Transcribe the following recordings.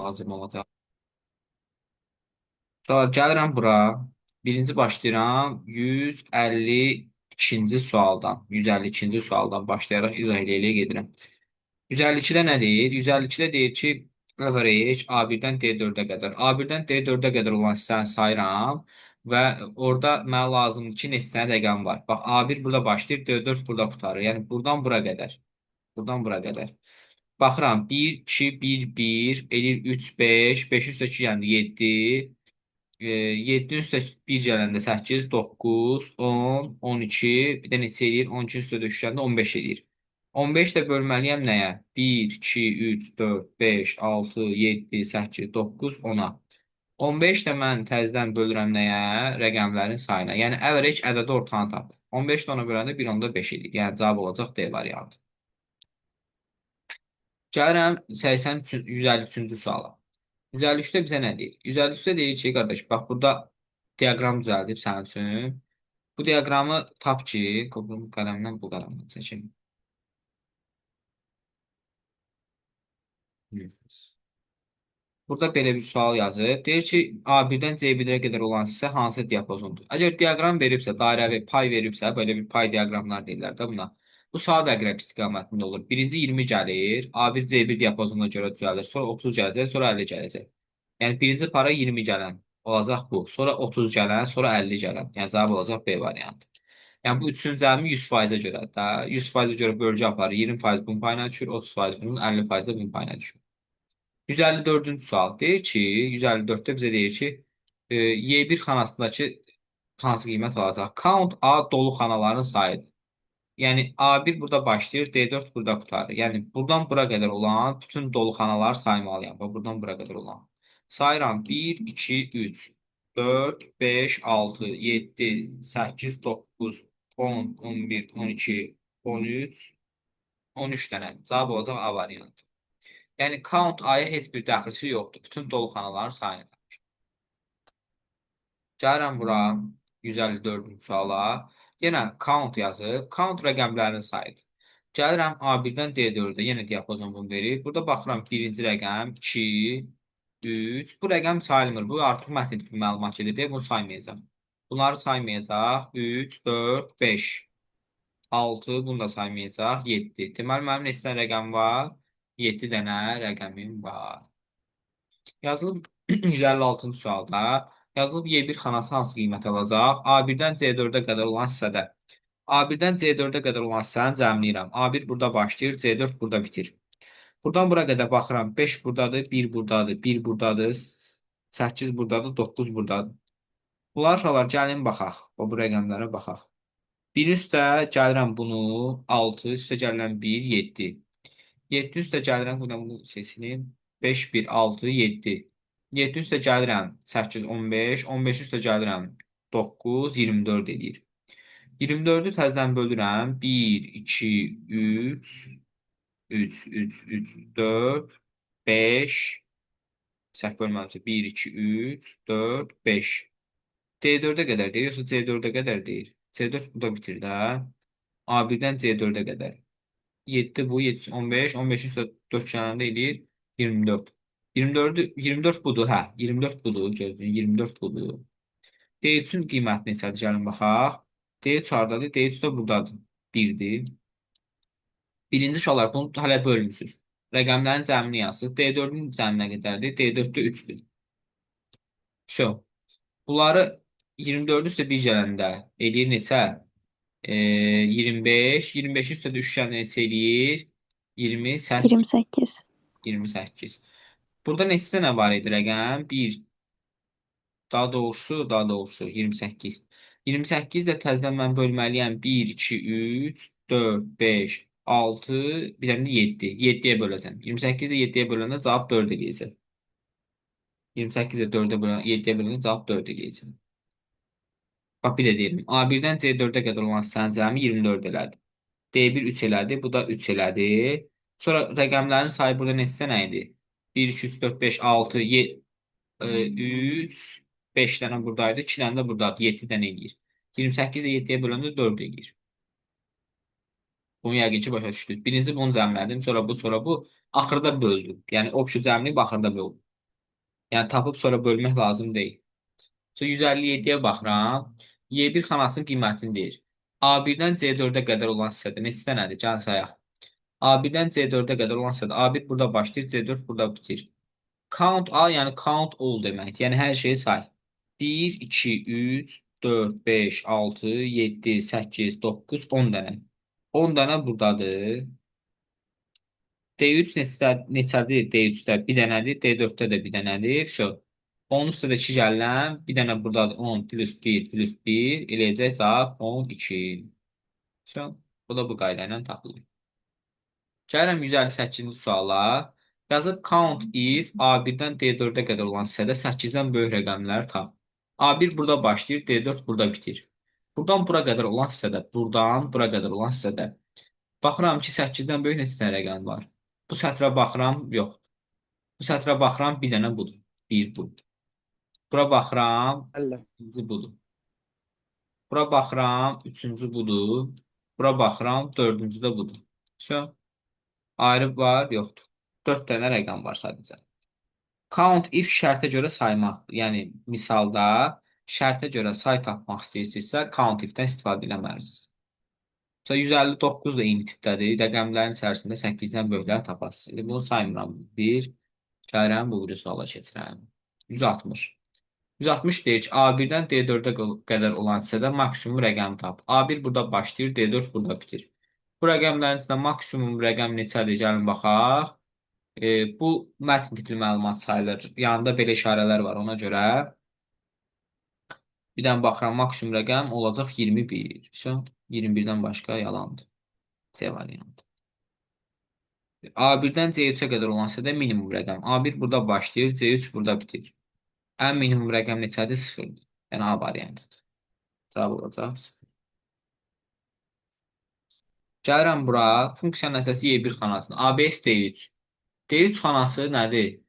lazım olacaq. Sonra gəlirəm bura. Birinci başlayıram 152-ci sualdan. 152-ci sualdan başlayaraq izah eləyə gedirəm. 152-də nə deyir? 152-də deyir ki, average A1-dən D4-ə qədər. A1-dən D4-ə qədər olan hissəni sayıram və orada mənə lazımdır ki, neçə dənə rəqəm var. Bax, A1 burada başlayır, D4 burada qurtarır. Yəni buradan bura qədər. Buradan bura qədər. Baxıram 1, 2, 1, 1, eləyir 3, 5, 5 üstə 2 gəlir 7, 7 üstə 1 gələndə 8, 9, 10, 12, bir də neçə eləyir? 12 üstə də düşəndə 15 eləyir. 15 də bölməliyəm nəyə? 1, 2, 3, 4, 5, 6, 7, 8, 9, 10-a. 15 də mən təzədən bölürəm nəyə? Rəqəmlərin sayına. Yəni average ədədi ortanı tapır. 15 də ona böləndə 1,5 eləyir. Yəni cavab olacaq D variantı. Gəlirəm 83, 153-cü suala. 153-də bizə nə deyir? 153-də deyir ki, qardaş, bax burada diaqram düzəldib sənin üçün. Bu diaqramı tap ki, bu qələmdən bu qələmdən çəkim. Burada belə bir sual yazıb. Deyir ki, A1-dən C1-ə qədər olan hissə hansı diapazondur? Əgər diaqram veribsə, dairəvi pay veribsə, belə bir pay diaqramlar deyirlər də buna. Bu saat əqrəb istiqamətində olur. Birinci 20 gəlir, A1 C1 diapazonuna görə düzəlir. Sonra 30 gələcək, sonra 50 gələcək. Yəni birinci para 20 gələn olacaq bu. Sonra 30 gələn, sonra 50 gələn. Yəni cavab olacaq B variantı. Yəni bu üçün cəmi 100%-ə görədir də. 100%-ə görə bölgü aparır. 20% bunun payına düşür, 30% bunun, 50% də bunun payına düşür. 154-cü sual deyir ki, 154-də bizə deyir ki, Y1 xanasındakı hansı qiymət alacaq? Count A dolu xanaların sayıdır. Yəni A1 burada başlayır, D4 burada qurtarır. Yəni buradan bura qədər olan bütün dolu xanaları saymalıyam. Bax buradan bura qədər olan. Sayıram 1, 2, 3, 4, 5, 6, 7, 8, 9, 10, 11, 12, 13, 13 dənə. Cavab olacaq A variantı. Yəni count A-ya heç bir dəxlisi yoxdur. Bütün doluxanaların sayını. Gəlirəm bura 154-cü suala. Yenə count yazıb. Count rəqəmlərinin sayıdır. Gəlirəm A1-dən D4-ə. Yenə diapazon bunu verir. Burada baxıram birinci rəqəm 2, 3. Bu rəqəm sayılmır. Bu artıq mətn tipli məlumat gedir. Bunu saymayacaq. Bunları saymayacaq. 3, 4, 5, 6. Bunu da saymayacaq. 7. Deməli mənim neçə dənə rəqəm var? 7 dənə rəqəmim var. Yazılıb 156-cı sualda yazılıb Y1 xanası hansı qiymət alacaq? A1-dən C4-ə qədər olan hissədə. A1-dən C4-ə qədər olan hissəni cəmləyirəm. A1 burada başlayır, C4 burada bitir. Buradan bura qədər baxıram. 5 buradadır, 1 buradadır, 1 buradadır, 8 buradadır, 9 buradadır. Bunlar uşaqlar gəlin baxaq. Bu rəqəmlərə baxaq. 1 üstə gəlirəm bunu 6, üstə gəlirəm 1, 7. 7 üstə gəlirəm, bunu seçilim. 5, 1, 6, 7. 7 üstə gəlirəm 8, 15. 15 üstə gəlirəm 9, 24 edir. 24-ü təzədən bölürəm. 1, 2, 3, 3, 3, 3, 4, 5. Səhv bölməmişəm. 1, 2, 3, 4, 5. D4-ə qədər deyir, yoxsa C4-ə qədər deyir? C4 burada bitir də. A1-dən C4-ə qədər. 7 bu, 7, 15. 15 üstə 4 kənarında edir 24. 24 budur, hə. 24 budur, gözləyin. 24 budur. D3-ün qiyməti neçədir? Gəlin baxaq. D3 hardadır? D3 də buradadır. 1-dir. Birinci suallar bunu hələ bölmüsünüz. Rəqəmlərin cəmini yazsınız. D4-ün cəminə qədərdir? D4-də 3-dür. Şo. Bunları 24 üstə 1 gələndə eləyir neçə? 25. 25 üstə də 3 gələndə neçə eləyir? 28. 28. 28. Burada neçə dənə var idi rəqəm? 1, daha doğrusu 28. 28 də təzədən mən bölməliyəm. 1, 2, 3, 4, 5, 6, bir dənə də 7. 7-yə böləcəm. 28 də 7-yə böləndə cavab 4 eləyəcək. 28 də 4-ə böləndə 7-yə böləndə cavab 4 eləyəcək. Bax bir də deyim. A1-dən C4-ə qədər olan hissənin cəmi 24 elədi. D1 3 elədi. Bu da 3 elədi. Sonra rəqəmlərin sayı burada neçə dənə idi? 1, 2, 3, 4, 5, 6, 7, 3, 5 dənə buradaydı. 2 dənə də buradadır. 7 dənə eləyir. 28 də 7-yə böləndə 4 eləyir. Bunu yəqin ki, başa düşdünüz. Birinci bunu cəmlədim. Sonra bu, sonra bu. Axırda böldüm. Yəni, obşu cəmliyib axırda böldüm. Yəni tapıb sonra bölmək lazım deyil. So 157-yə baxıram. Y1 xanasının qiymətini deyir. A1-dən C4-ə qədər olan hissədə neçə dənədir? Gəlin sayaq. A1-dən C4-ə qədər olan hissədə A1 burada başlayır, C4 burada bitir. Count A, yəni count all deməkdir. Yəni hər şeyi say. 1, 2, 3, 4, 5, 6, 7, 8, 9, 10 dənə. 10 dənə buradadır. D3 neçədir? D3-də bir dənədir. D4-də də bir dənədir. Vso. 10 üstədə 2 gəlirəm. Bir dənə buradadır. 10 plus 1 plus 1 eləyəcək cavab 12. Vso. Bu da bu qayda ilə tapılır. Gəlirəm 158-ci suala. Yazıb count if A1-dən D4-ə qədər olan hissədə 8-dən böyük rəqəmləri tap. A1 burada başlayır, D4 burada bitir. Buradan bura qədər olan hissədə, buradan bura qədər olan hissədə. Baxıram ki, 8-dən böyük neçə dənə rəqəm var. Bu sətrə baxıram, yox. Bu sətrə baxıram, bir dənə budur. Bir bu. Bura baxıram, Allah. ikinci budur. Bura baxıram, üçüncü budur. Bura baxıram, dördüncü də budur. Şu, ayrı var, yoxdur. Dörd dənə rəqəm var sadəcə. Count if şərtə görə saymaqdır. Yəni, misalda şərtə görə say tapmaq istəyirsinizsə, count if-dən istifadə eləməlisiniz. Mesela 159 da eyni tipdədir. Rəqəmlərin içərisində 8-dən böyüklər tapasınız. Bunu saymıram. 1, gəlirəm, bu biri suala keçirəm. 160. 160 deyir ki, A1-dən D4-ə qədər olan hissədə maksimum rəqəm tap. A1 burada başlayır, D4 burada bitir. Bu rəqəmlərin içində maksimum rəqəm neçədir? Gəlin baxaq. Bu mətn tipli məlumat sayılır. Yanında belə işarələr var ona görə. Bir dənə baxıram, maksimum rəqəm olacaq 21. 21-dən başqa yalandır. C variantı. A1-dən C3-ə qədər olan hissədə minimum rəqəm. A1 burada başlayır, C3 burada bitir. Ən minimum rəqəm neçədir? 0-dır. Yəni A variantıdır. Cavab olacaq 0. Gəlirəm bura. Funksiya nəticəsi Y1 xanasına. ABS D3. D3 xanası nədir?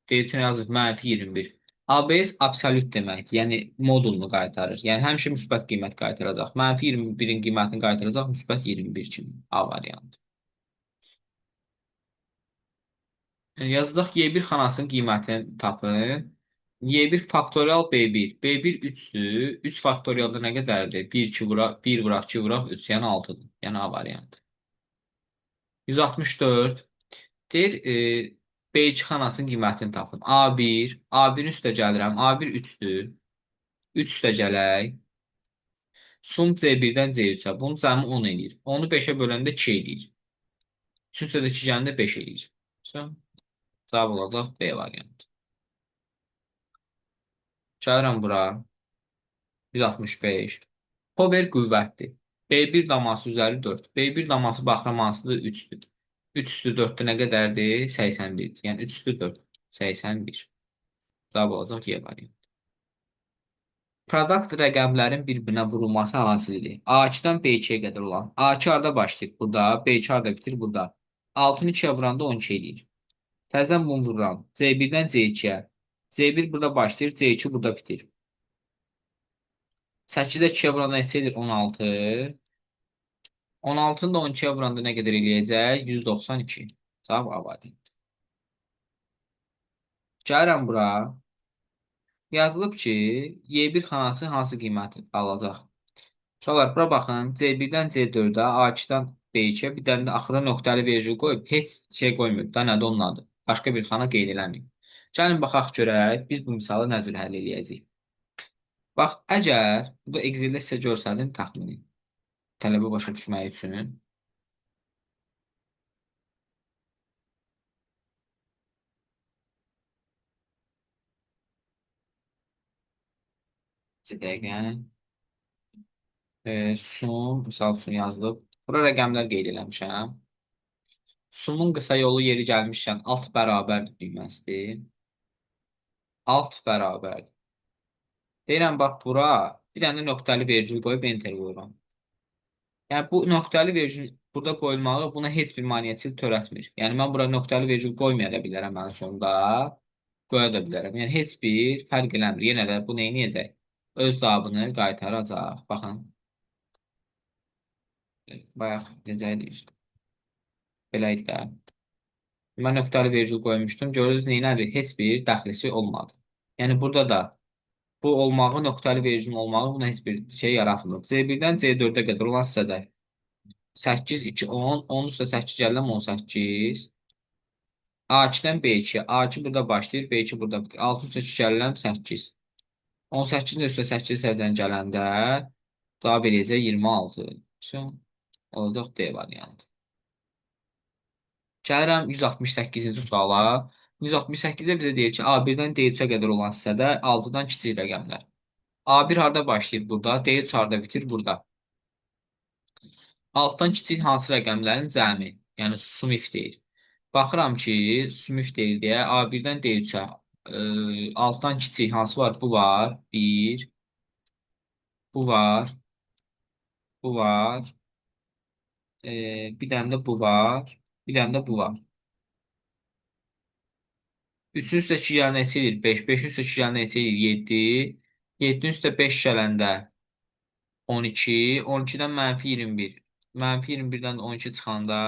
D3-ünə yazıb -21. ABS absolut deməkdir. Yəni modulunu qaytarır. Yəni həmişə müsbət qiymət qaytaracaq. -21-in qiymətini qaytaracaq müsbət 21 kimi. A variantı. Yazacaq Y1 xanasının qiymətini tapın. Y1 faktorial B1. B1 3-dür. 3 faktorialda nə qədərdir? 1, 2 vuraq, 1 vuraq, 2 vuraq, 3, yəni 6-dır. Yəni A variantı. 164. Deyir, B2 xanasının qiymətini tapın. A1. A1-in üstə gəlirəm. A1 3-dür. 3 üstə gələk. Sum C1-dən C3-ə. Bunun cəmi 10 eləyir. 10-u 5-ə böləndə 2 eləyir. 3 üstə də 2 gələndə 5 eləyir. Cavab olacaq B variantı. Gəlirəm bura. 165. Power qüvvətdir. B1 daması üzəri 4. B1 daması baxıram hansıdır? 3-dür. 3 üstü 4-də nə qədərdir? 81. Yəni 3 üstü 4. 81. Cavab olacaq Y variantı. Produkt rəqəmlərin bir-birinə vurulması hasilidir. A2-dən B2-yə qədər olan. A2 harda başlayır? Burada. B2 harda bitir? Burada. 6-nı 2-yə vuranda 12 eləyir. Təzədən bunu vururam. C1-dən C2-yə. C1 burada başlayır. C2 burada bitir. 8-də 2-yə vuranda neçə edir? 16. 16-nı da 12-yə vuranda nə qədər eləyəcək? 192. Cavab A variantı. Gəlirəm bura. Yazılıb ki, Y1 xanası hansı qiyməti alacaq? Uşaqlar, bura baxın. C1-dən C4-ə, A2-dən B2-yə bir dənə də axıra nöqtəli vergül qoyub, heç şey qoymuyub da, nədir onun adı? Başqa bir xana qeyd eləməyib. Gəlin, baxaq görək, biz bu misalı nə cür həll eləyəcəyik. Bax, əgər, bu da Excel-də sizə görsədim təxmini. Tələbə başa düşmək üçün. Bir dəqiqə. Sum, misal üçün yazılıb. Bura rəqəmlər qeyd eləmişəm. Sumun qısa yolu yeri gəlmişkən alt bərabər düyməsidir. Alt bərabər. Deyirəm, bax, bura bir dənə nöqtəli vergül qoyub enter qoyuram. Yəni, bu nöqtəli vergül burada qoyulmağı buna heç bir maneəçilik törətmir. Yəni, mən bura nöqtəli vergül qoymaya da bilərəm ən sonunda. Qoya da bilərəm. Yəni, heç bir fərq eləmir. Yenə də bu neyniyəcək? Öz cavabını qaytaracaq. Baxın. Bayaq necə idi işte. Belə idi də. Mən nöqtəli vergül qoymuşdum. Gördünüz neynədir? Heç bir dəxlisi olmadı. Yəni burada da bu olmağı, nöqtəli vergülün olmağı buna heç bir şey yaratmır. C1-dən C4-ə qədər olan hissədə 8, 2, 10, 10 üstə 8 gəlirəm 18. A2-dən B2-yə. A2 burada başlayır, B2 burada bitir. 6 üstə 2 gəlirəm 8. 18-in üstə 8 tərəfdən gələndə cavab eləyəcək 26. Olacaq D variantı. Gəlirəm 168-ci suala. 168-də bizə deyir ki, A1-dən D3-ə qədər olan hissədə 6-dan kiçik rəqəmlər. A1 harda başlayır burada? D3 harda bitir burada. Altdan kiçik hansı rəqəmlərin cəmi? Yəni sumif deyir. Baxıram ki, sumif deyir deyə A1-dən D3-ə altdan kiçik hansı var? Bu var. 1. Bu var. Bu var. Bir dənə də bu var. Bir dənə də bu var. 3-ün üstə 2 gələn neçə edir? 5. 5-in üstə 2 gələn neçə edir? 7. 7-nin üstə 5 gələndə 12. 12-dən mənfi 21. Mənfi 21-dən 12 çıxanda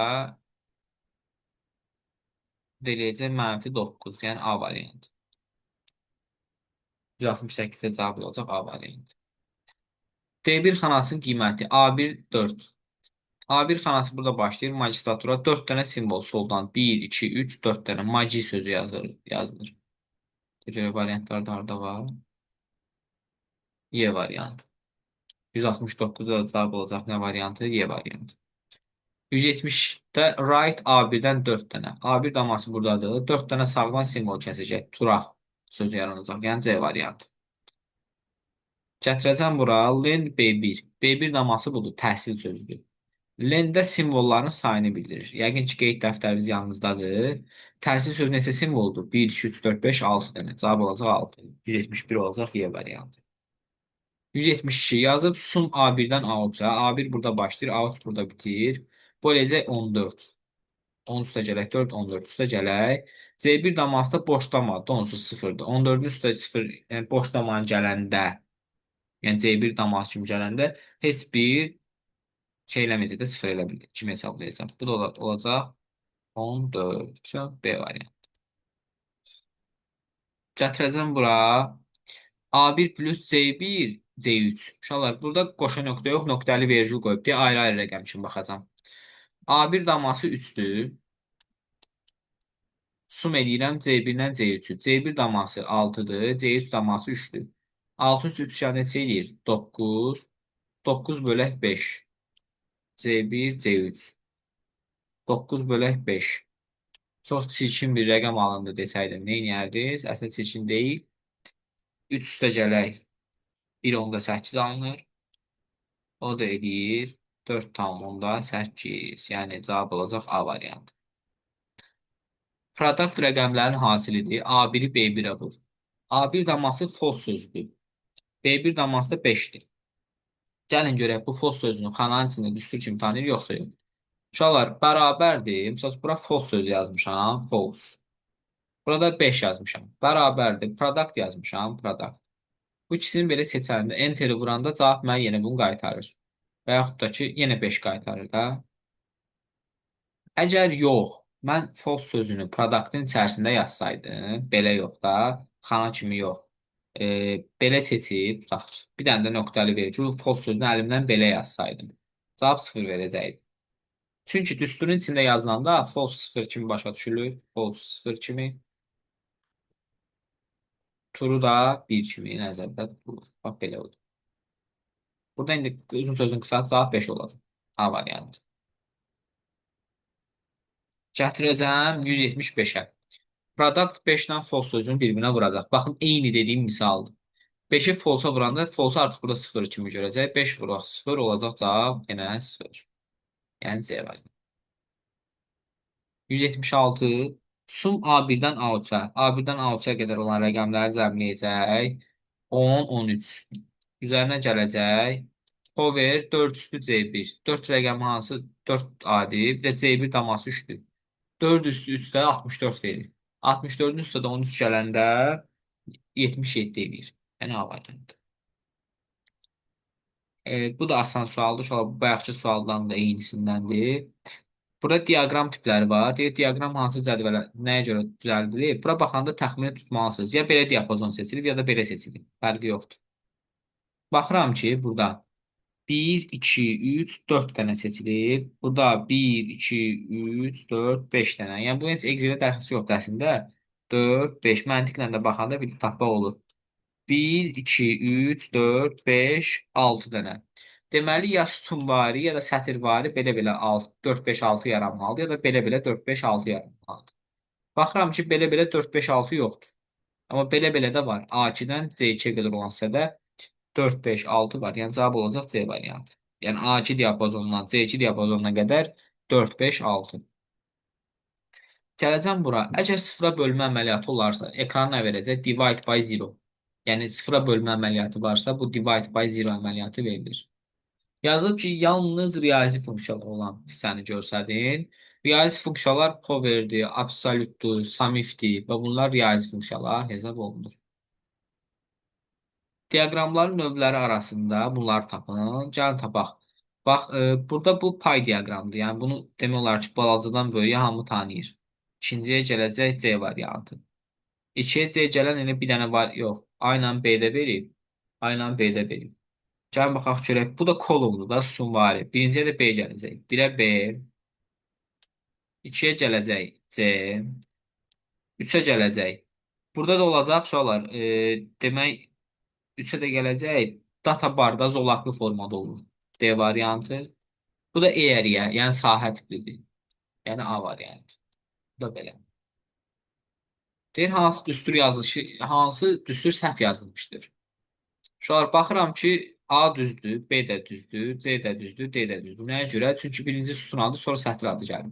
eləyəcək mənfi 9. Yəni A variantı. 168-də cavab olacaq A variantı. D1 xanasının qiyməti A1 4. A1 xanası burada başlayır. Magistratura 4 dənə simvol soldan 1, 2, 3, 4 dənə magi sözü yazılır. Görə variantlar da harada var? Y variantı. 169-da da cavab olacaq nə variantı? Y variantı. 170-də right A1-dən 4 dənə. A1 daması buradadır. 4 dənə sağdan simvol kəsəcək. Tura sözü yaranacaq. Yəni C variantı. Gətirəcəm bura. Len B1. B1 daması budur. Təhsil sözüdür. Lendə simvolların sayını bildirir. Yəqin ki, qeyd dəftəriniz yanınızdadır. Təhsil sözü neçə simvoldur? 1, 2, 3, 4, 5, 6 dənə. Cavab olacaq 6. 171 olacaq Y variantı. 172 yazıb sum A1-dən A3-ə. A1 burada başlayır, A3 burada bitir. Bu eləcək 14. 10 üstə gələk 4, 14 üstə gələk. C1 damasında boşlamadı, onsuz 0-dır. 14-ün üstə 0, yəni boşlamanın gələndə, yəni C1 daması kimi gələndə heç bir şey eləməyəcək də 0 elə bilir. Kimi hesablayacaq. Bu da olacaq 14. B variantı. Gətirəcəm bura. A1 plus C1, C3. Uşaqlar, burada qoşa nöqtə yox, nöqtəli vergül qoyub deyə ayrı-ayrı rəqəm kimi baxacam. A1 daması 3-dür. Sum edirəm C1-dən C3-ü. C1 daması 6-dır, C3 daması 3-dür. 6 üstü 3 neçə edir? 9. 9 bölək 5. C1, C3. 9 bölək 5. Çox çirkin bir rəqəm alındı desəydim. Nə edərdiniz? Əslində çirkin deyil. 3 üstə gələk. 1.8 alınır. O da edir 4,8. Yəni cavab olacaq A variantı. Produkt rəqəmlərin hasilidir. A1-i B1-ə vur. A1 daması false sözüdür. B1 daması da 5-dir. Gəlin görək bu false sözünü xananın içində düstur kimi tanıyır, yoxsa yox. Uşaqlar, bərabərdir. Məsələn, bura false sözü yazmışam. False. Burada 5 yazmışam. Bərabərdir. Product yazmışam. Product. Bu ikisini belə seçəndə enter vuranda cavab mənə yenə bunu qaytarır. Və yaxud da ki, yenə 5 qaytarır da. Əgər yox, mən false sözünü produktın içərisində yazsaydım, belə yox da, xana kimi yox. Belə seçib, tutaq, bir dənə də nöqtəli vergül, false sözünü əlimdən belə yazsaydım. Cavab 0 verəcəkdi. Çünki düsturun içində yazılanda false 0 kimi başa düşülür, false 0 kimi. True da 1 kimi nəzərdə tutulur. Bax, belə olur. Burada indi uzun sözün qısa cavab 5 olacaq. A variantı. Gətirəcəm 175-ə. Product 5-dən false sözünü bir-birinə vuracaq. Baxın, eyni dediyim misaldır. 5-i false-a vuranda false artıq burada 0 kimi görəcək. 5 vuraq 0 olacaq cavab yenə 0. Yəni C variantı. 176. Sum A1-dən A3-ə. A1-dən A3-ə qədər olan rəqəmləri cəmləyəcək. 10, 13. Üzərinə gələcək. Power 4 üstü C1. 4 rəqəmi hansı? 4 adi. Bir də C1 daması 3-dür. 4 üstü 3-də 64 verir. 64-ün üstə də 13 gələndə 77 edir. Yəni A variantı. Bu da asan sualdır. Bu bayaqki sualdan da eynisindəndir. Burada diaqram tipləri var. Deyir, diaqram hansı cədvələ nəyə görə düzəldilir? Bura baxanda təxmini tutmalısınız. Ya belə diapazon seçilir, ya da belə seçilir. Fərqi yoxdur. Baxıram ki, burada bir, 2, 3, 4 dənə seçilib. Burada bir, 2, 3, 4, 5 dənə. Yəni bu heç Excel-ə dəxlisi yoxdur əslində. 4, 5 məntiqlə də baxanda bir tapmaq olur. Bir, 2, 3, 4, 5, 6 dənə. Deməli, ya sütunvari, ya da sətirvari belə-belə 6, 4, 5, 6 yaranmalıdır, ya da belə-belə 4, 5, 6 yaranmalıdır. Baxıram ki, belə-belə 4, 5, 6 yoxdur. Amma belə-belə də var. A2-dən C2-yə qədər olan hissədə 4, 5, 6 var. Yəni cavab olacaq C variantı. Yəni A2 diapazonundan C2 diapazonuna qədər 4, 5, 6. Gələcəm bura. Əgər sıfıra bölmə əməliyyatı olarsa, ekrana nə verəcək? Divide by zero. Yəni sıfıra bölmə əməliyyatı varsa, bu divide by zero əməliyyatı verilir. Yazıb ki, yalnız riyazi funksiyalar olan hissəni göstərin. Riyazi funksiyalar powerdir, absolutdur, samifdir və bunlar riyazi funksiyalar hesab olunur. Diaqramların növləri arasında bunları tapın. Gəlin tapaq. Bax, burada bu pay diaqramıdır. Yəni bunu demək olar ki, balacadan böyüyə hamı tanıyır. İkinciyə gələcək C variantı. 2-yə C gələn elə bir dənə var, yox. A ilə B-də verib. A ilə B-də verib. Gəlin baxaq görək. Bu da kolumdur da, sütunvari. Birinciyə də B gələcək. 1-ə B, 2-yə gələcək C, 3-ə gələcək. Burada da olacaq uşaqlar. Demək 3-ə də gələcək. Data barda zolaqlı formada olur. D variantı. Bu da area, yəni sahə tiplidir. Yəni A variantı. Bu da belə. Deyir hansı düstur yazılışı, hansı düstur səhv yazılmışdır. Uşaqlar baxıram ki, A düzdür, B də düzdür, C də düzdür, D də düzdür. Nəyə görə? Çünki birinci sütun adı, sonra sətr adı gəlir.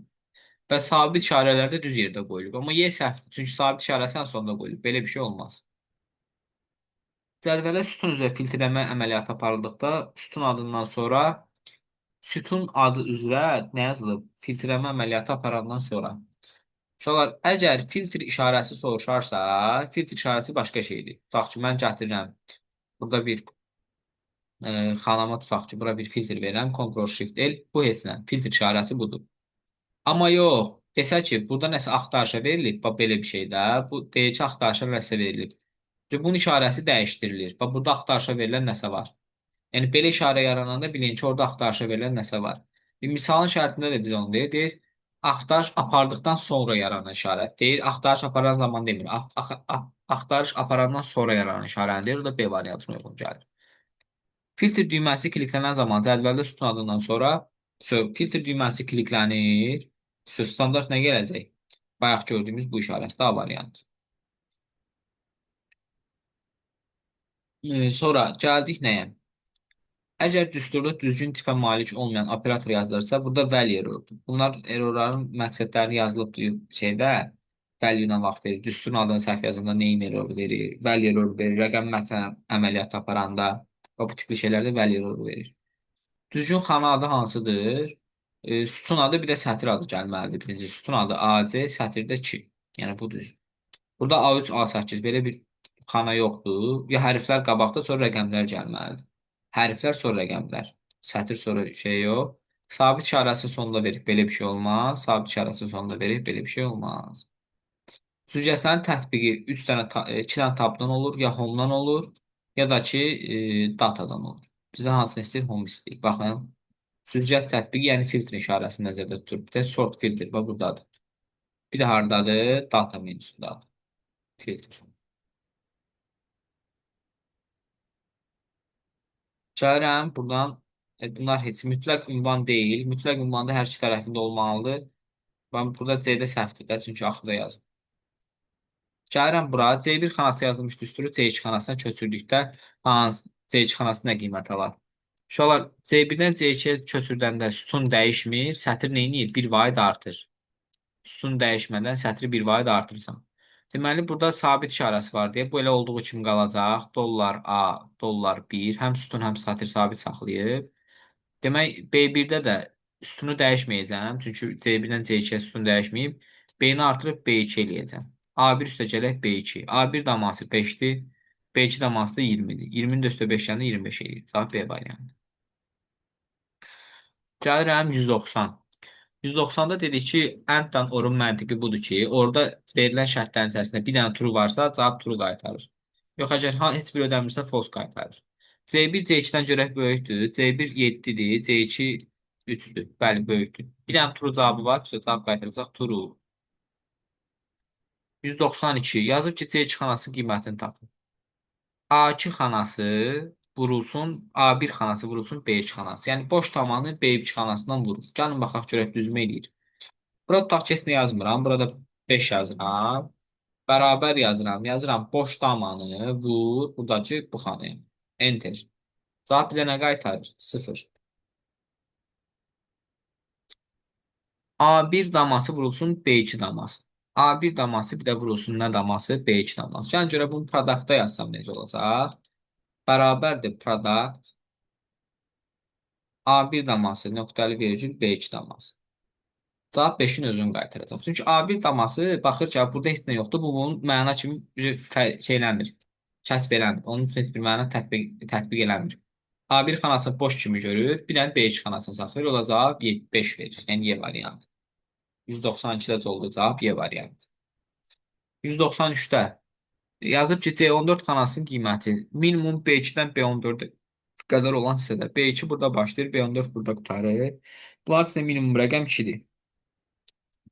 Və sabit işarələr də düz yerdə qoyulub. Amma Y səhvdir. Çünki sabit işarəsi ən sonda qoyulub. Belə bir şey olmaz. Cədvələ sütun üzrə filtrləmə əməliyyatı aparıldıqda sütun adından sonra sütun adı üzrə nə yazılıb? Filtrləmə əməliyyatı aparandan sonra. Uşaqlar, əgər filtr işarəsi soruşarsa, filtr işarəsi başqa şeydir. Tutaq ki, mən gətirirəm. Burada bir xanama tutaq ki, bura bir filtr verirəm. Ctrl Shift L. Bu heç nə. Filtr işarəsi budur. Amma yox. Desək ki, burada nəsə axtarışa verilib. Bax, belə bir şey də. Bu deyir ki, axtarışa nəsə verilib. Bunun işarəsi dəyişdirilir. Bax, burada axtarışa verilən nəsə var. Yəni, belə işarə yarananda bilin ki, orada axtarışa verilən nəsə var. Bir misalın şərtində də biz onu deyir. Deyir, axtarış apardıqdan sonra yaranan işarə. Deyir, axtarış aparan zaman demir. Axtarış aparandan sonra yaranan işarəni deyir. O da B variantına uyğun gəlir. Filtr düyməsi kliklənən zaman cədvəldə sütun adından sonra filtr düyməsi kliklənir. Standart nə gələcək? Bayaq gördüyümüz bu işarəsi A variantı. Sonra gəldik nəyə? Əgər düsturda düzgün tipə malik olmayan operator yazılırsa, burada value errordur. Bunlar errorların məqsədləri yazılıbdır şeydə, value-dan vaxt verir. Düsturun adını səhv yazanda name error verir, value error verir, rəqəm mətn əməliyyat aparanda və bu tipli şeylərdə value error verir. Düzgün xana adı hansıdır? Sütun adı bir də sətir adı gəlməlidir. Birinci sütun adı AC, sətirdə 2. Yəni bu düz. Burada A3, A8 belə bir xana yoxdur. Ya hərflər qabaqda, sonra rəqəmlər gəlməlidir. Hərflər, sonra rəqəmlər. Sətir, sonra şey yox. Sabit işarəsi sonunda verib belə bir şey olmaz. Sabit işarəsi sonunda verib belə bir şey olmaz. Süzgəclərin tətbiqi 2 dənə tabdan olur, ya home'dan olur, ya da ki datadan olur. Bizdən hansını istəyir? Home istəyir. Baxın. Süzgəc tətbiqi, yəni filtr işarəsini nəzərdə tutur. Bir də sort filtr və buradadır. Bir də haradadır? Data menusundadır. Filtr. Gəlirəm buradan. Bunlar heç mütləq ünvan deyil. Mütləq ünvanda hər iki tərəfində olmalıdır. Ben burada C-də səhvdir də, çünki axırda yazdım. Gəlirəm bura. C1 xanası yazılmış düsturu C2 xanasına köçürdükdə C2 xanası nə qiymət alar? Uşaqlar, C1-dən C2-yə köçürdəndə sütun dəyişmir, sətr neyniyir? 1 vaid artır. Sütun dəyişmədən sətri 1 vaid artırırsan. Deməli, burada sabit işarəsi var deyə bu elə olduğu kimi qalacaq. Dollar A, dollar 1. Həm sütun, həm sətr sabit saxlayıb. Demək, B1-də də sütunu dəyişməyəcəm. Çünki C1-dən C2-yə sütun dəyişməyib. B-ni artırıb B2 eləyəcəm. A1 üstə gələk B2. A1 daması 5-dir. B2 daması da 20-dir. 20-nin də üstə 5 yəni 25 eləyir. Cavab B variantı. Gəlirəm 190. 190-da dedik ki, and-dan orun məntiqi budur ki, orada verilən şərtlərin içərisində bir dənə true varsa, cavab true qaytarır. Yox, əgər heç bir ödənmirsə, false qaytarır. C1 C2-dən görək böyükdür. C1 7-dir, C2 3-dür. Bəli, böyükdür. Bir dənə true cavabı var, cavab qaytaracaq true. 192 yazıb ki, C2 xanasının qiymətini tapın. A2 xanası vurulsun, A1 xanası vurulsun, B2 xanası. Yəni boş tavanı B2 xanasından vurur. Gəlin baxaq görək düzmə eləyir. Burada tutaq ki, heç nə yazmıram. Burada 5 yazıram. Bərabər yazıram. Yazıram boş damanı vur. Buradakı bu xanaya. Enter. Cavab bizə nə qaytarır? 0. A1 daması vurulsun B2 daması. A1 daması bir də vurulsun nə daması? B2 daması. Gəlin görə bunu productda yazsam necə olacaq? Bərabərdir product A1 daması nöqtəli vergül B2 daması. Cavab 5-in özünü qaytaracaq. Çünki A1 daması baxır ki, burada heç nə yoxdur. Bu bunun məna kimi şeyləmir. Kəsb eləmir. Onun üçün heç bir məna tətbiq eləmir. A1 xanasını boş kimi görür. Bir dənə B2 xanasını saxlayır. O da cavab 5 verir. Yəni Y variantı. 192-də oldu cavab Y variantı. 193-də yazıb ki, C14 xanasının qiyməti minimum B2-dən B14-ə qədər olan hissədə. B2 burada başlayır, B14 burada qutarır. Bunlar isə minimum rəqəm 2-dir.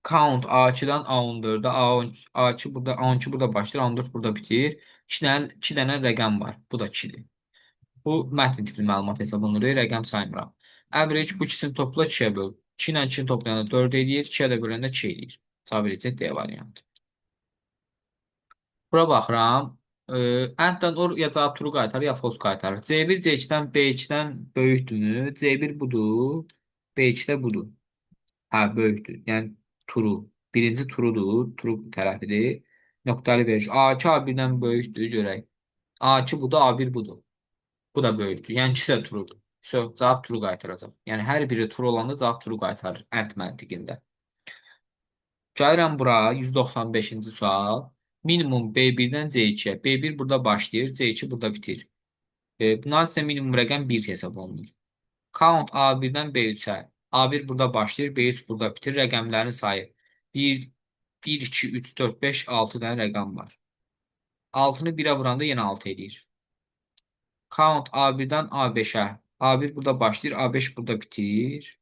Count A2-dan A14-ə, A2 burada, A12 burada başlayır, A14 burada bitir. 2 dənə rəqəm var. Bu da 2-dir. Bu mətn tipli məlumat hesab olunur. Rəqəm saymıram. Average bu ikisini topla 2-yə böl. 2 ilə 2-ni toplayanda 4 eləyir, 2-yə də böləndə 2 eləyir. Cavab eləyəcək D variantı. Bura baxıram. And-dan or ya cavab true qaytarır, ya false qaytarır. C1 C2-dən B2-dən böyükdürmü? C1 budur, B2-də budur. Hə, böyükdür. Yəni true. Birinci truedur, true tərəfidir. Nöqtəli verici. A2 A1-dən böyükdür, görək. A2 budur, A1 budur. Bu da böyükdür. Yəni ikisi də truedur. Cavab true qaytaracaq. Yəni hər biri true olanda cavab true qaytarır and məntiqində. Gəlirəm bura 195-ci sual. Minimum B1-dən C2-yə. B1 burada başlayır, C2 burada bitir. Bunlar isə minimum rəqəm 1 hesab olunur. Count A1-dən B3-ə. A1 burada başlayır, B3 burada bitir. Rəqəmlərin sayı 1, 2, 3, 4, 5, 6 dənə rəqəm var. 6-nı 1-ə vuranda yenə 6 eləyir. Count A1-dən A5-ə. A1 burada başlayır, A5 burada bitir.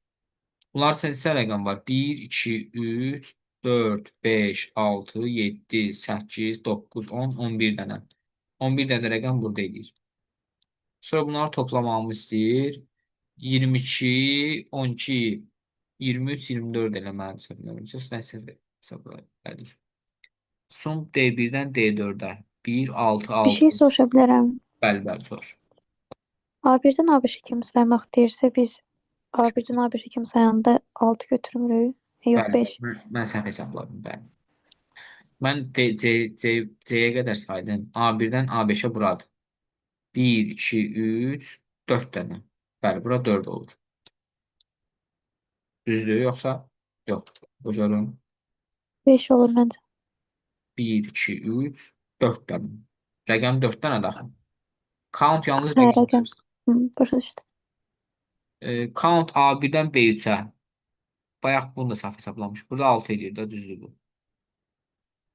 Bunlar üçün neçə rəqəm var? 1, 2, 3, 4, 5, 6, 7, 8, 9, 10, 11 dənə. 11 dənə rəqəm burada eləyir. Sonra bunları toplamamı istəyir. 22, 12, 23, 24 eləməli hesablayacağız. Nəsə hesablayır. Sum D1-dən D4-ə. 1, 6, Bir şey 6. soruşa bilərəm. Bəli, sor. A1-dən A5-ə kimi saymaq deyirsə, biz A1-dən A5-ə kimi sayanda 6 götürmürük. Yox, Bəli, 5. mən səhv hesabladım, bəli. Mən C-yə qədər saydım. A1-dən A5-ə buradır. 1, 2, 3, 4 dənə. Bəli, bura 4 olur. Düzdür, yoxsa? Yox. Boşarım. 5 olur məncə. 1, 2, 3, 4 dənə. Rəqəm 4 dənə daxil. Count yalnız Hə, rəqəm. rəqəm. Başa düşdüm. Count A1-dən B3-ə. Bayaq bunu da səhv hesablamış. Burada 6 edir də, düzdür bu.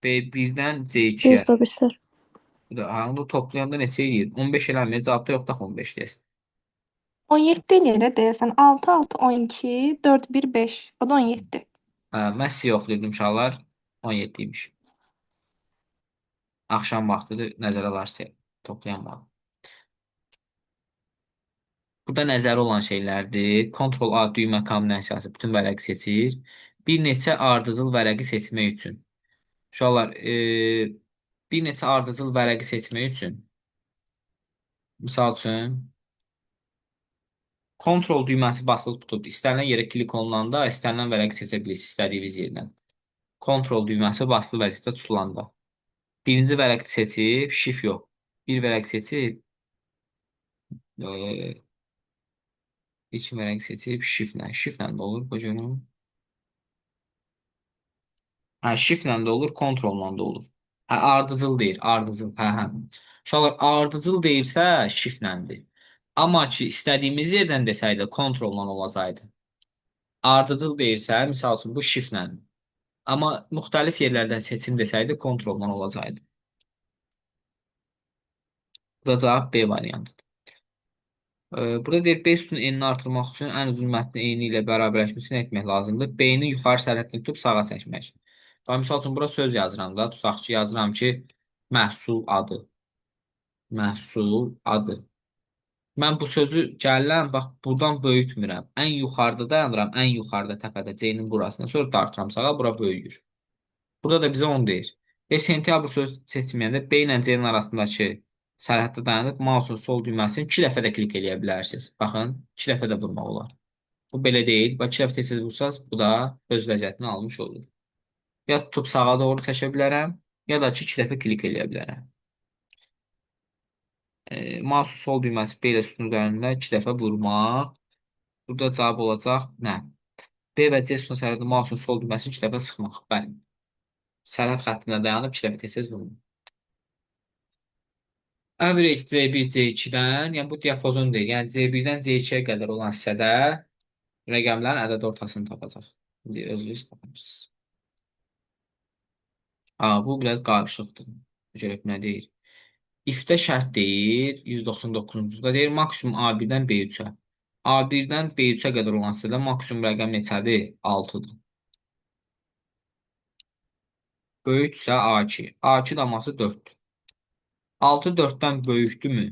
B1-dən C2-yə. Düzdür o birislər. Onu toplayanda neçə edir? 15 eləmir. Cavabda yox da 15 deyəsən. 17 eləyir deyəsən. 6, 6, 12, 4, 1, 5. O da 17. Mən sizə yoxlayırdım uşaqlar. 17 imiş. Axşam vaxtıdır, nəzərə alarsa toplayamadım. Burada nəzəri olan şeylərdir. Ctrl-A düymə kombinasiyası bütün vərəqi seçir. Bir neçə ardıcıl vərəqi seçmək üçün. Uşaqlar, bir neçə ardıcıl vərəqi seçmək üçün, misal üçün, Ctrl düyməsi basılı tutub, istənilən yerə klik olunanda, istənilən vərəqi seçə bilirsiniz, istədiyiniz yerdən. Ctrl düyməsi basılı vəziyyətdə tutulanda. Birinci vərəqi seçib, shift yox. Bir vərəq seçib, iki vərəq seçib, shiftlə. Shiftlə də olur, bu görün. Shiftlə də olur, Ctrl-la da olur. Ardıcıl deyir, ardıcıl. Uşaqlar, ardıcıl deyirsə, shiftlədir. Amma ki, istədiyimiz yerdən desəydə, Ctrl-la olacaqdı. Ardıcıl deyirsə, misal üçün bu shiftlə. Amma müxtəlif yerlərdən seçim desəydi, kontroldan olacaqdı. Bu da cavab B variantıdır. Burada deyir, B sütunun enini artırmaq üçün ən uzun mətnin eni ilə bərabərləşməsini etmək lazımdır. B-ni yuxarı sərhədini tutub sağa çəkmək. Və misal üçün, bura söz yazıram da. Tutaq ki, yazıram ki, məhsul adı. Məhsul adı. Mən bu sözü gəlirəm, bax, buradan böyütmürəm. Ən yuxarıda dayanıram, ən yuxarıda təpədə, C-nin burasına. Sonra dartıram sağa, bura böyüyür. Burada da bizə 10 deyir. Və sentyabr söz seçməyəndə B ilə C-nin arasındakı sərhəddə dayanıb mouse'un sol düyməsini 2 dəfə də klik eləyə bilərsiniz. Baxın, 2 dəfə də vurmaq olar. Bu belə deyil. Bax, 2 dəfə tez-tez vursaz, bu da öz vəziyyətini almış olur. Ya tutub sağa doğru çəkə bilərəm, ya da ki 2 dəfə klik eləyə bilərəm. Mouse'un sol düyməsi B ilə sütun üzərində 2 dəfə vurmaq. Burada cavab olacaq nə? B və C sütun sərhədində mouse'un sol düyməsini 2 dəfə sıxmaq. Bəli. Sərhəd xəttində dayanıb 2 dəfə tez-tez vurmaq. Average C1, C2-dən, yəni bu diapazon deyil. Yəni C1-dən C2-yə qədər olan hissədə rəqəmlərin ədəd ortasını tapacaq. İndi özünüz tapacaqsınız. Bu biraz qarışıqdır. Görək nə deyir. If-də şərt deyir, 199-da deyir, maksimum A1-dən B3-ə. A1-dən B3-ə qədər olan hissədə maksimum rəqəm neçədir? 6-dır. Böyüksə A2. A2 daması 4-dür. 6 4-dən böyükdürmü?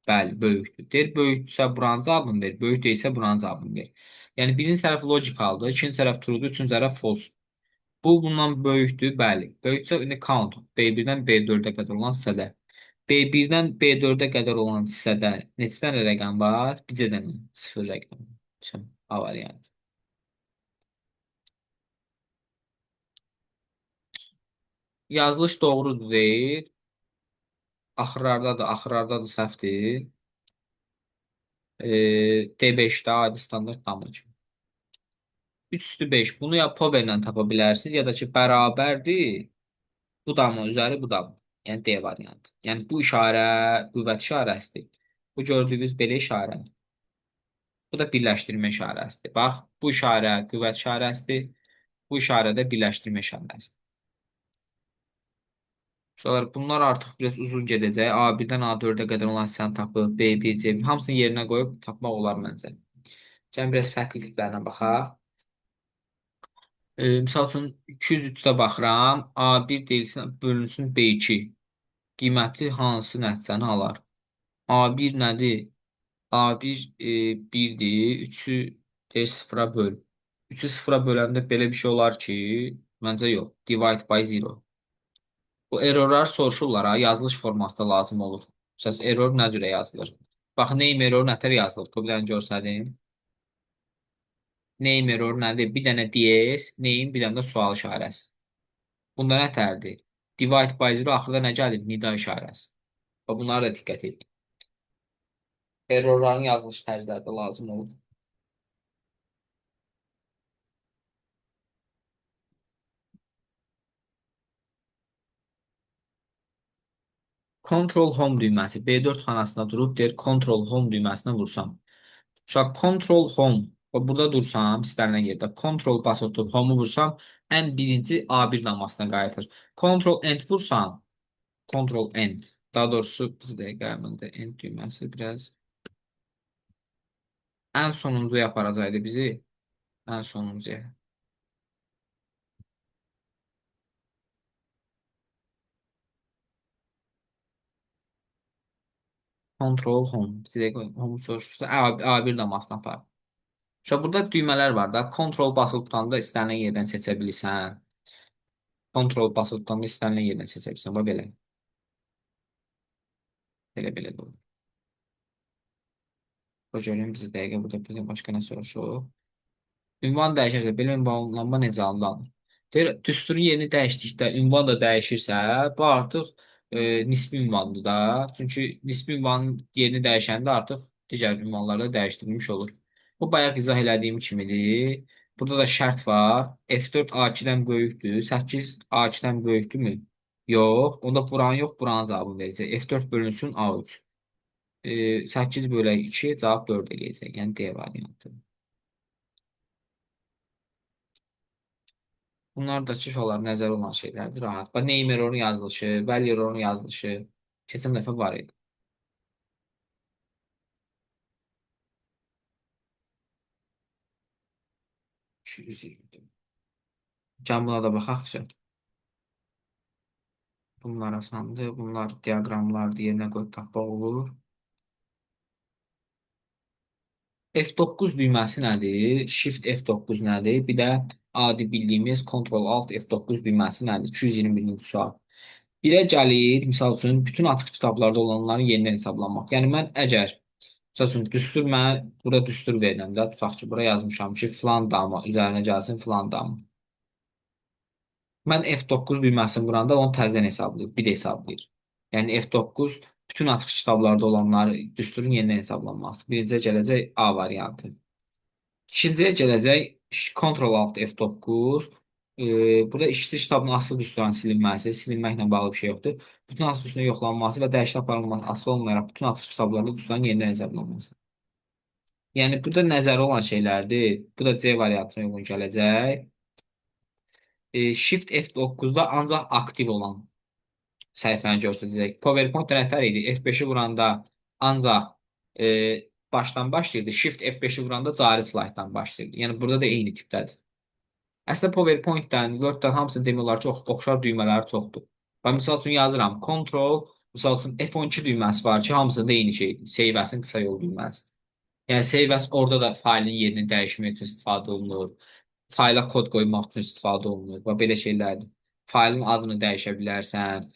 Bəli, böyükdür. Deyir, böyükdürsə buranın cavabını ver, böyük deyilsə buranın cavabını ver. Yəni, birinci tərəf logikaldır, ikinci tərəf true'dur, üçüncü tərəf false. Bu, bundan böyükdür, bəli. Böyüksə, indi count. B1-dən B4-ə qədər olan hissədə. B1-dən B4-ə qədər olan hissədə neçə dənə rəqəm var? Bircə dənə, 0 rəqəm. A variantı. Yazılış doğrudur deyir. Axırlardadır, səhvdir. D5-də adi standart damla kimi. 3/5. Bunu ya powerlə tapa bilərsiniz, ya da ki, bərabərdir. Bu damla üzəri, bu damla. Yəni D variantı. Yəni bu işarə qüvvət işarəsidir. Bu gördüyünüz belə işarə. Bu da birləşdirmə işarəsidir. Bax, bu işarə qüvvət işarəsidir. Bu işarə də birləşdirmə işarəsidir. Bunlar artıq biraz uzun gedəcək. A1-dən A4-ə qədər olan hissəni tapıb, B1, C1 hamısını yerinə qoyub tapmaq olar məncə. Gəlin biraz fərqli tiplərinə baxaq. Misal üçün 203-də baxıram. A1 deyilsin, bölünsün B2. Qiyməti hansı nəticəni alar? A1 nədir? A1 1-dir. 3-ü 0-a böl. 3-ü 0-a böləndə belə bir şey olar ki, məncə yox. Divide by 0. Bu errorlar soruşurlar ha, yazılış formatda lazım olur. Məsələn, error nə cürə yazılır? Bax, name error nətər yazılır? Bir dənə görsədim. Name error nədir? Bir dənə DS, name, bir dənə də sual işarəsi. Bunda nətərdir? Divide by 0 axırda nə gəlir? Nida işarəsi. Və bunlara da diqqət edin. Errorların yazılış tərzləri də lazım olur. Control Home düyməsi B4 xanasında durub deyir, Control Home düyməsinə vursam. Uşaq, Control Home, burada dursam, istənilən yerdə, Control basıb tutub Home-u vursam, ən birinci A1 damasına qayıtır. Control End vursam, Control End. Daha doğrusu, bir dəqiqə, məndə End düyməsi biraz ən sonuncuya aparacaqdı bizi. Ən sonuncuya. Control Home. Bir dəqiqə, Home soruşursa, A1 damasına apar. Burada düymələr var da. Control basılı tutanda istənilən yerdən seçə bilirsən. Control basılı tutanda istənilən yerdən seçə bilirsən. Bu belə. Belə də olur. Bu görün bizi dəqiqə burada bizə başqa nə soruşur. Ünvan dəyişirsə, belə ünvanlanma necə alınır? Deyir, düsturun yerini dəyişdikdə ünvan da dəyişirsə, bu artıq nisbi ünvandır da. Çünki nisbi ünvanın yerini dəyişəndə artıq digər ünvanlarda dəyişdirilmiş olur. Bu bayaq izah elədiyim kimidir. Burada da şərt var. F4 A2-dən böyükdür. 8 A2-dən böyükdürmü? Yox. Onda buranın yox, buranın cavabını verəcək. F4 bölünsün A3. 8 bölək 2 cavab 4 eləyəcək. Yəni D variantı. Bunlar da ki olar nəzərə olan şeylərdir, rahat. Bax, Neymerovun yazılışı, Vəlyerovun yazılışı keçən dəfə var idi. 220. Can buna da baxaq. Bunlar asandır. Bunlar diaqramlardır, yerinə qoyub tapmaq olur. F9 düyməsi nədir? Shift F9 nədir? Bir də adi bildiyimiz Ctrl Alt F9 düyməsi nədir? 221-ci sual. Birə gəlir, misal üçün, bütün açıq kitablarda olanların yenidən hesablanmaq. Yəni, mən əgər, misal üçün, düstur, mənə burada düstur verirəm də, tutaq ki, bura yazmışam ki, filan dama, üzərinə gəlsin filan dama. Mən F9 düyməsini vuranda onu təzədən hesablayır, bir də hesablayır. Yəni F9 bütün açıq kitablarda olanları düsturun yenidən hesablanması. Birinciyə gələcək A variantı. İkinciyə gələcək Ctrl Alt F9. Burada işçi kitabının asılı düsturun silinməsi, silinməklə bağlı bir şey yoxdur. Bütün asılı düsturun yoxlanması və dəyişiklik aparılması asılı olmayaraq bütün açıq kitablarda düsturun yenidən hesablanması. Yəni burada nəzəri olan şeylərdir. Bu da C variantına uyğun gələcək. Shift F9-da ancaq aktiv olan səhifəni göstərəcək. PowerPoint nətər idi? F5-i vuranda ancaq başdan başlayırdı. Shift F5-i vuranda cari slayddan başlayırdı. Yəni burada da eyni tipdədir. Əslində PowerPoint-dən, Word-dən hamısını demək olar ki, oxşar düymələri çoxdur. Və misal üçün yazıram Ctrl, misal üçün F12 düyməsi var ki, hamısında eyni şeydir. Save as-in qısa yol düyməsi. Yəni save as orada da faylın yerini dəyişmək üçün istifadə olunur. Fayla kod qoymaq üçün istifadə olunur. Və belə şeylərdir. Faylın adını dəyişə bilərsən,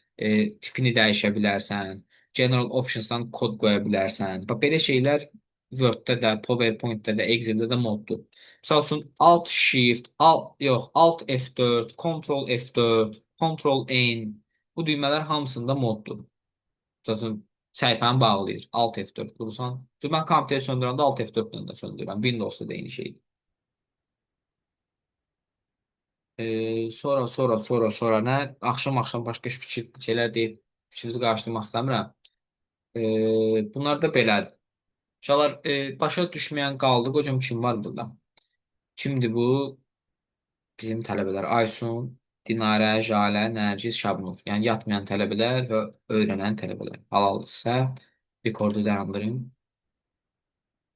tipini dəyişə bilərsən, General Options-dan kod qoya bilərsən. Və belə şeylər Word-də də, PowerPoint-də də, Excel-də də moddur. Misal üçün Alt Shift, Alt F4, Ctrl F4, Ctrl N bu düymələr hamısında moddur. Misal üçün səhifəni bağlayır. Alt F4 vurursan. Mən kompüteri söndürəndə Alt F4-lə də söndürürəm. Windows-da da eyni şeydir. Sonra nə? Axşam başqa şeylər deyib, fikrinizi qarşılamaq istəmirəm. Bunlar da belədir. Uşaqlar, başa düşməyən qaldı. Hocam kim var burada? Kimdir bu? Bizim tələbələr. Aysun, Dinarə, Jalə, Nərgiz, Şabnur. Yəni yatmayan tələbələr və öyrənən tələbələr. Halaldirsə, rekordu dayandırım.